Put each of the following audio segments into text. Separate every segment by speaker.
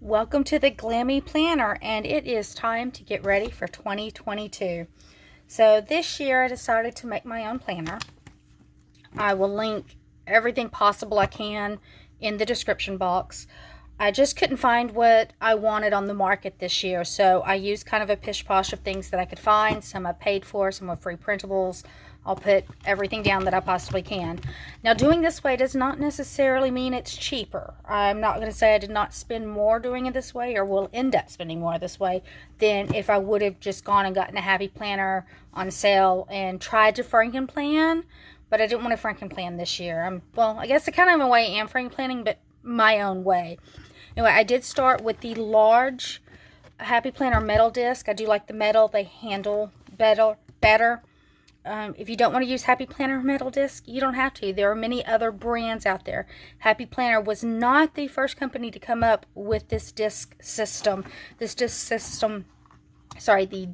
Speaker 1: Welcome to the Glammy Planner, and it is time to get ready for 2022. So this year I decided to make my own planner. I will link everything possible I can in the description box. I just couldn't find what I wanted on the market this year, so I used kind of a pish-posh of things that I could find. Some I paid for, some are free printables. I'll put everything down that I possibly can. Now, doing this way does not necessarily mean it's cheaper. I'm not going to say I did not spend more doing it this way, or will end up spending more this way than if I would have just gone and gotten a Happy Planner on sale and tried to Frankenplan, but I didn't want to Frankenplan this year. Well, I guess I kind of in a way am Frankenplanning, but my own way. Anyway, I did start with the large Happy Planner metal disc. I do like the metal. They handle better. If you don't want to use Happy Planner metal disc, you don't have to. There are many other brands out there. Happy Planner was not the first company to come up with this disc system. The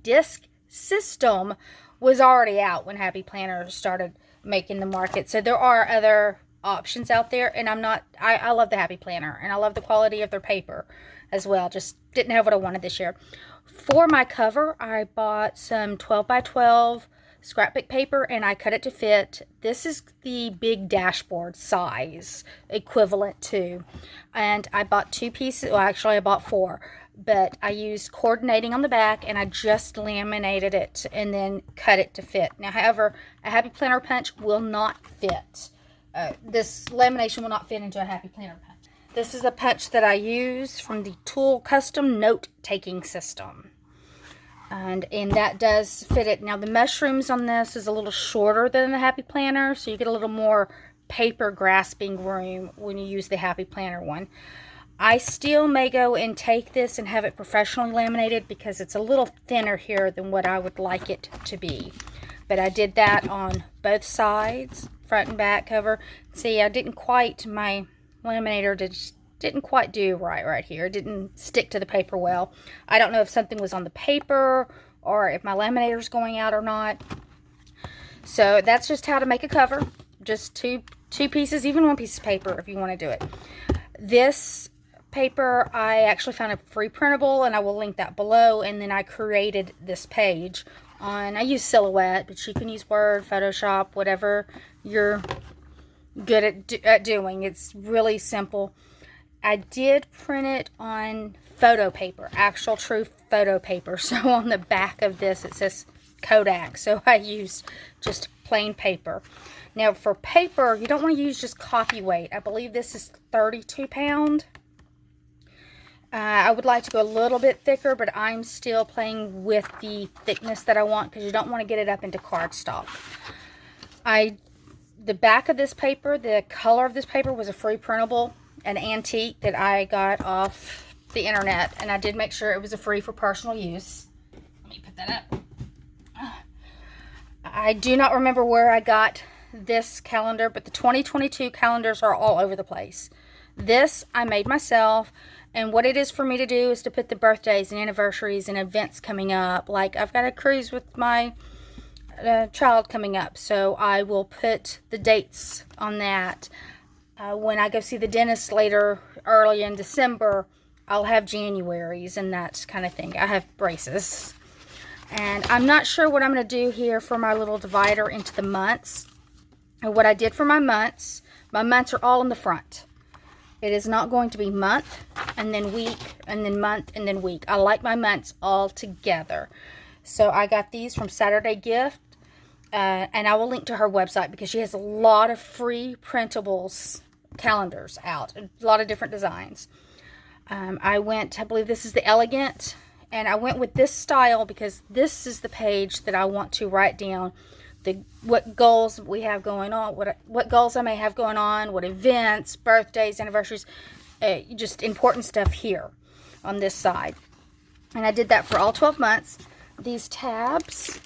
Speaker 1: disc system was already out when Happy Planner started making the market. So there are other options out there, and I love the Happy Planner, and I love the quality of their paper as well. Just didn't have what I wanted this year. For my cover, I bought some 12 by 12 scrapbook paper, and I cut it to fit. This is the big dashboard size equivalent to, and I bought 2 pieces. Well, actually I bought 4, but I used coordinating on the back, and I just laminated it and then cut it to fit. Now, however, a Happy Planner punch will not fit. This lamination will not fit into a Happy Planner punch. This is a punch that I use from the Tool Custom Note-Taking System. And that does fit it. Now, the mushrooms on this is a little shorter than the Happy Planner, so you get a little more paper grasping room when you use the Happy Planner one. I still may go and take this and have it professionally laminated because it's a little thinner here than what I would like it to be. But I did that on both sides, front and back cover. See, my laminator didn't quite do right here. It didn't stick to the paper well. I don't know if something was on the paper or if my laminator is going out or not. So that's just how to make a cover. Just two pieces, even 1 piece of paper if you want to do it. This paper, I actually found a free printable, and I will link that below. And then I created this page I use Silhouette, but you can use Word, Photoshop, whatever you're good at doing. It's really simple. I did print it on photo paper, actual true photo paper. So on the back of this it says Kodak. So I used just plain paper. Now for paper, you don't want to use just copy weight. I believe this is 32 pound. I would like to go a little bit thicker, but I'm still playing with the thickness that I want because you don't want to get it up into cardstock. The back of this paper, the color of this paper was a free printable, an antique that I got off the internet, and I did make sure it was a free for personal use. Let me put that up. I do not remember where I got this calendar, but the 2022 calendars are all over the place. This I made myself, and what it is for me to do is to put the birthdays and anniversaries and events coming up. Like I've got a cruise with my child coming up, so I will put the dates on that. When I go see the dentist early in December, I'll have Januaries and that kind of thing. I have braces. And I'm not sure what I'm going to do here for my little divider into the months. And what I did for my months are all in the front. It is not going to be month, and then week, and then month, and then week. I like my months all together. So I got these from Saturday Gift. And I will link to her website because she has a lot of free printables calendars out, a lot of different designs. I believe this is the Elegant, and I went with this style because this is the page that I want to write down what goals we have going on, what goals I may have going on, what events, birthdays, anniversaries, just important stuff here on this side. And I did that for all 12 months. These tabs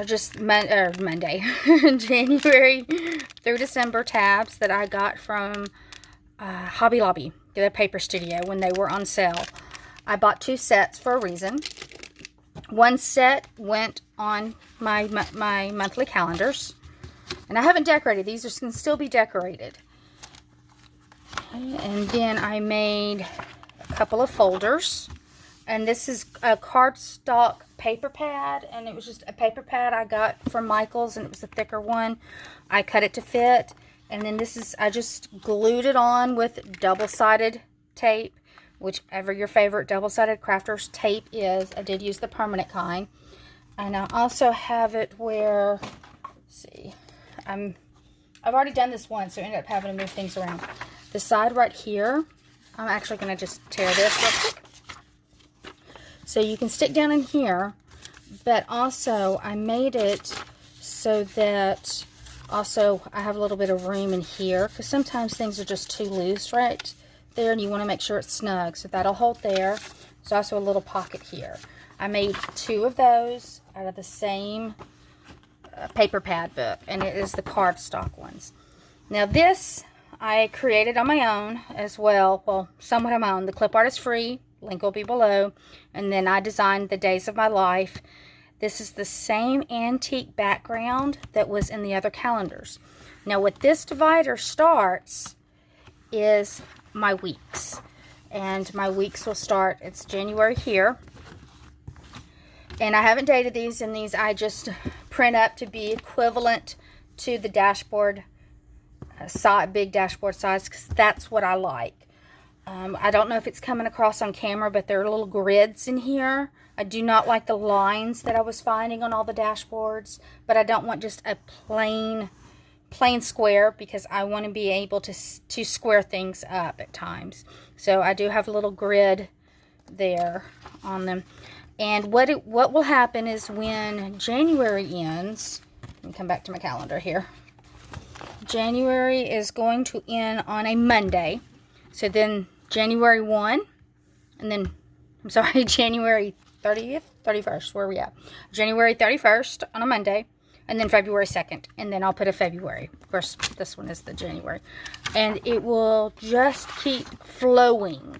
Speaker 1: just Monday, January through December tabs that I got from Hobby Lobby, the paper studio, when they were on sale. I bought 2 sets for a reason. One set went on my monthly calendars, and I haven't decorated. These can still be decorated. And then I made a couple of folders. And this is a cardstock paper pad. And it was just a paper pad I got from Michael's. And it was a thicker one. I cut it to fit. And then this is, I just glued it on with double-sided tape. Whichever your favorite double-sided crafter's tape is. I did use the permanent kind. And I also have it where, let's see, I've already done this once, so I ended up having to move things around. The side right here, I'm actually going to just tear this real quick. So you can stick down in here, but also I made it so that also I have a little bit of room in here, because sometimes things are just too loose right there, and you want to make sure it's snug. So that'll hold there. There's also a little pocket here. I made 2 of those out of the same paper pad book, and it is the cardstock ones. Now this I created on my own as well. Well, somewhat on my own. The clip art is free. Link will be below. And then I designed the days of my life. This is the same antique background that was in the other calendars. Now what this divider starts is my weeks. And my weeks will start, it's January here. And I haven't dated these, and these I just print up to be equivalent to the dashboard size, big dashboard size, because that's what I like. I don't know if it's coming across on camera, but there are little grids in here. I do not like the lines that I was finding on all the dashboards, but I don't want just a plain square, because I want to be able to square things up at times. So I do have a little grid there on them. And what will happen is when January ends, let me come back to my calendar here. January is going to end on a Monday. So then January 1, and then, I'm sorry, January 30th, 31st, where are we at? January 31st on a Monday, and then February 2nd, and then I'll put a February. Of course, this one is the January. And it will just keep flowing.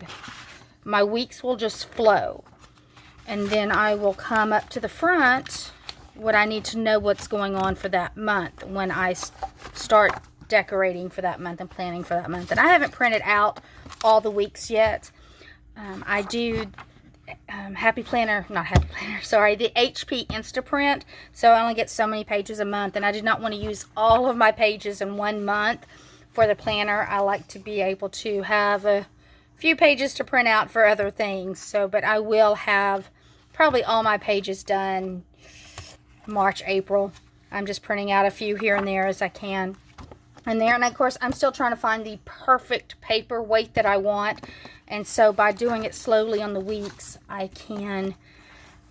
Speaker 1: My weeks will just flow. And then I will come up to the front what I need to know what's going on for that month when I start decorating for that month and planning for that month. And I haven't printed out all the weeks yet. I do Happy Planner, not Happy Planner, sorry, the HP Instaprint. So I only get so many pages a month, and I did not want to use all of my pages in one month for the planner. I like to be able to have a few pages to print out for other things. So, but I will have probably all my pages done March, April. I'm just printing out a few here and there as I can. And of course, I'm still trying to find the perfect paper weight that I want. And so by doing it slowly on the weeks, I can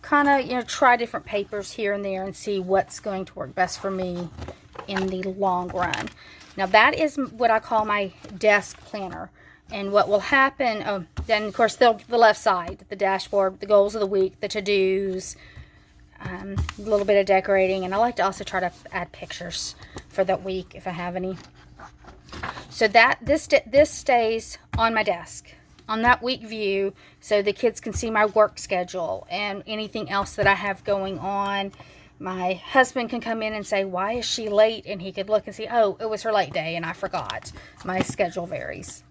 Speaker 1: kind of, try different papers here and there and see what's going to work best for me in the long run. Now that is what I call my desk planner. And what will happen, then of course the left side, the dashboard, the goals of the week, the to-dos, a little bit of decorating, and I like to also try to add pictures for that week if I have any. So that this stays on my desk, on that week view, so the kids can see my work schedule and anything else that I have going on. My husband can come in and say, why is she late? And he could look and see, oh, it was her late day and I forgot. My schedule varies.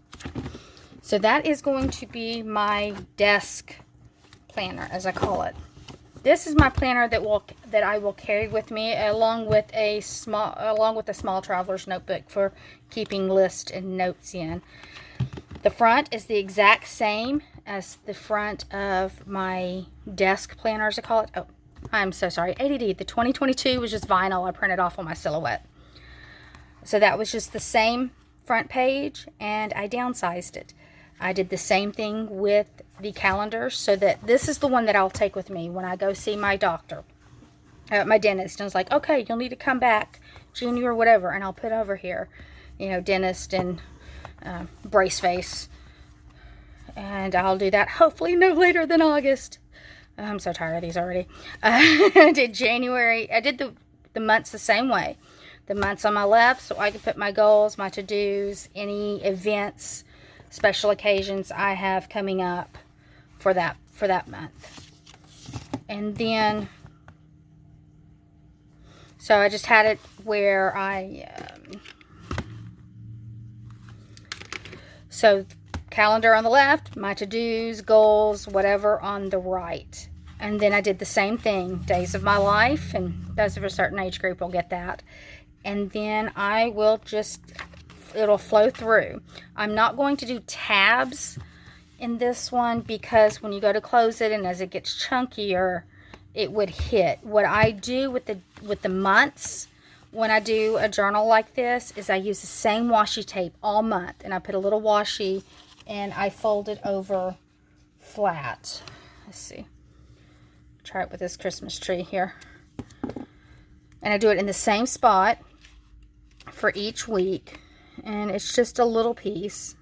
Speaker 1: So that is going to be my desk planner, as I call it. This is my planner that I will carry with me, along with a small traveler's notebook for keeping lists and notes in. The front is the exact same as the front of my desk planner, as I call it. Oh, I'm so sorry. ADD. The 2022 was just vinyl I printed off on my Silhouette. So that was just the same front page, and I downsized it. I did the same thing with the calendar, so that this is the one that I'll take with me when I go see my doctor, my dentist. And it's like, okay, you'll need to come back January or whatever, and I'll put over here, dentist and brace face. And I'll do that hopefully no later than August. I'm so tired of these already. I did January. I did the months the same way. The months on my left, so I can put my goals, my to-dos, any events, special occasions I have coming up for that month. And then, so I just had it where calendar on the left, my to-dos, goals, whatever on the right. And then I did the same thing, days of my life, and those of a certain age group will get that. And then I will just, it'll flow through. I'm not going to do tabs in this one because when you go to close it and as it gets chunkier, it would hit. What I do with the months when I do a journal like this is I use the same washi tape all month, and I put a little washi and I fold it over flat. Let's see. Try it with this Christmas tree here. And I do it in the same spot for each week, and it's just a little piece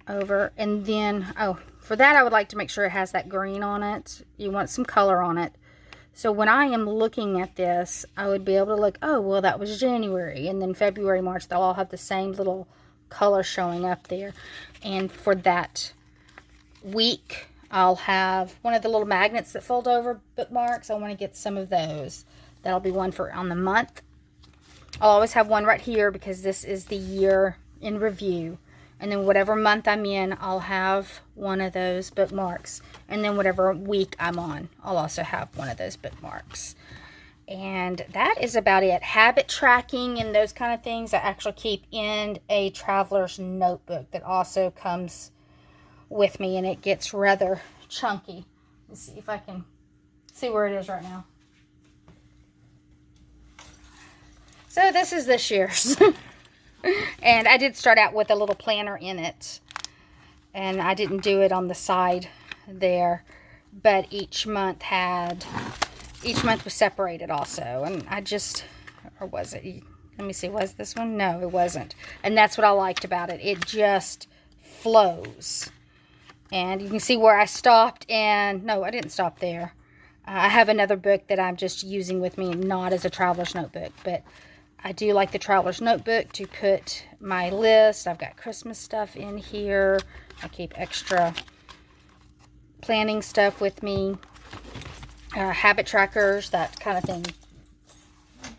Speaker 1: over. And then, oh, for that I would like to make sure it has that green on it. You want some color on it. So when I am looking at this, I would be able to look, oh, well, that was January, and then February, March, they'll all have the same little color showing up there. And for that week, I'll have one of the little magnets that fold over bookmarks. I want to get some of those. That'll be one for on the month. I'll always have one right here because this is the year in review. And then whatever month I'm in, I'll have one of those bookmarks. And then whatever week I'm on, I'll also have one of those bookmarks. And that is about it. Habit tracking and those kind of things I actually keep in a traveler's notebook that also comes with me, and it gets rather chunky. Let's see if I can see where it is right now. So this is this year's. And I did start out with a little planner in it, and I didn't do it on the side there, but each month was separated also. And I just, or was it, let me see, was this one? No, it wasn't. And that's what I liked about it. It just flows. And you can see where I stopped, and no, I didn't stop there. I have another book that I'm just using with me, not as a traveler's notebook, but I do like the traveler's notebook to put my list. I've got Christmas stuff in here. I keep extra planning stuff with me. Habit trackers, that kind of thing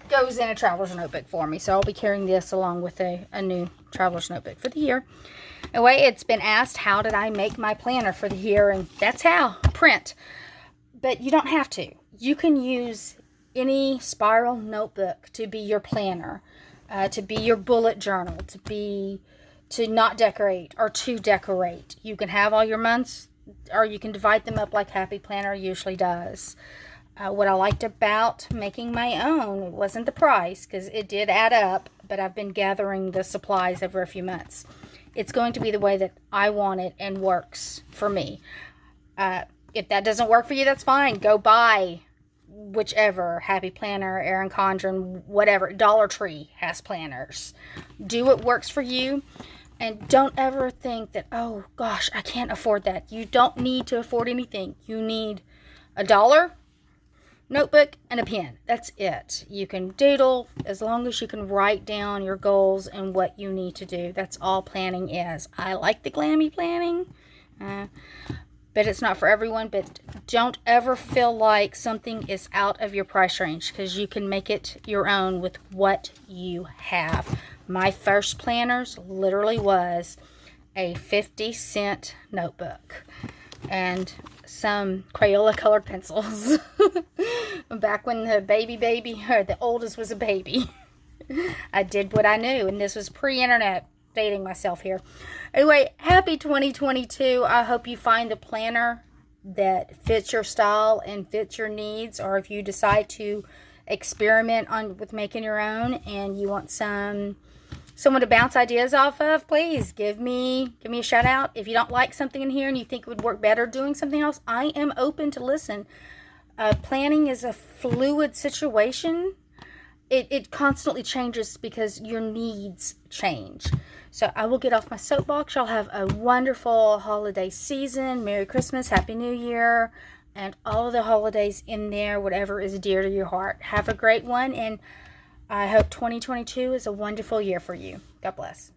Speaker 1: goes in a traveler's notebook for me. So I'll be carrying this along with a new traveler's notebook for the year. Anyway, it's been asked, how did I make my planner for the year? And that's how, print. But you don't have to. You can use any spiral notebook to be your planner, to be your bullet journal, to not decorate or to decorate. You can have all your months, or you can divide them up like Happy Planner usually does. What I liked about making my own wasn't the price, because it did add up, but I've been gathering the supplies over a few months. It's going to be the way that I want it and works for me. If that doesn't work for you, that's fine. Go buy whichever, Happy Planner, Erin Condren, whatever. Dollar Tree has planners. Do what works for you, and don't ever think that, oh gosh, I can't afford that. You don't need to afford anything. You need $1 notebook and a pen. That's it. You can doodle as long as you can write down your goals and what you need to do. That's all planning is. I like the glammy planning, but it's not for everyone. But don't ever feel like something is out of your price range, because you can make it your own with what you have. My first planners literally was a 50-cent notebook and some Crayola colored pencils. Back when the baby, or the oldest was a baby. I did what I knew, and this was pre-internet. Dating myself here. Anyway, happy 2022. I hope you find a planner that fits your style and fits your needs, or if you decide to experiment with making your own and you want someone to bounce ideas off of, please give me a shout out. If you don't like something in here and you think it would work better doing something else, I am open to listen. Planning is a fluid situation. It constantly changes because your needs change. So I will get off my soapbox. Y'all have a wonderful holiday season. Merry Christmas, Happy New Year, and all of the holidays in there, whatever is dear to your heart. Have a great one, and I hope 2022 is a wonderful year for you. God bless.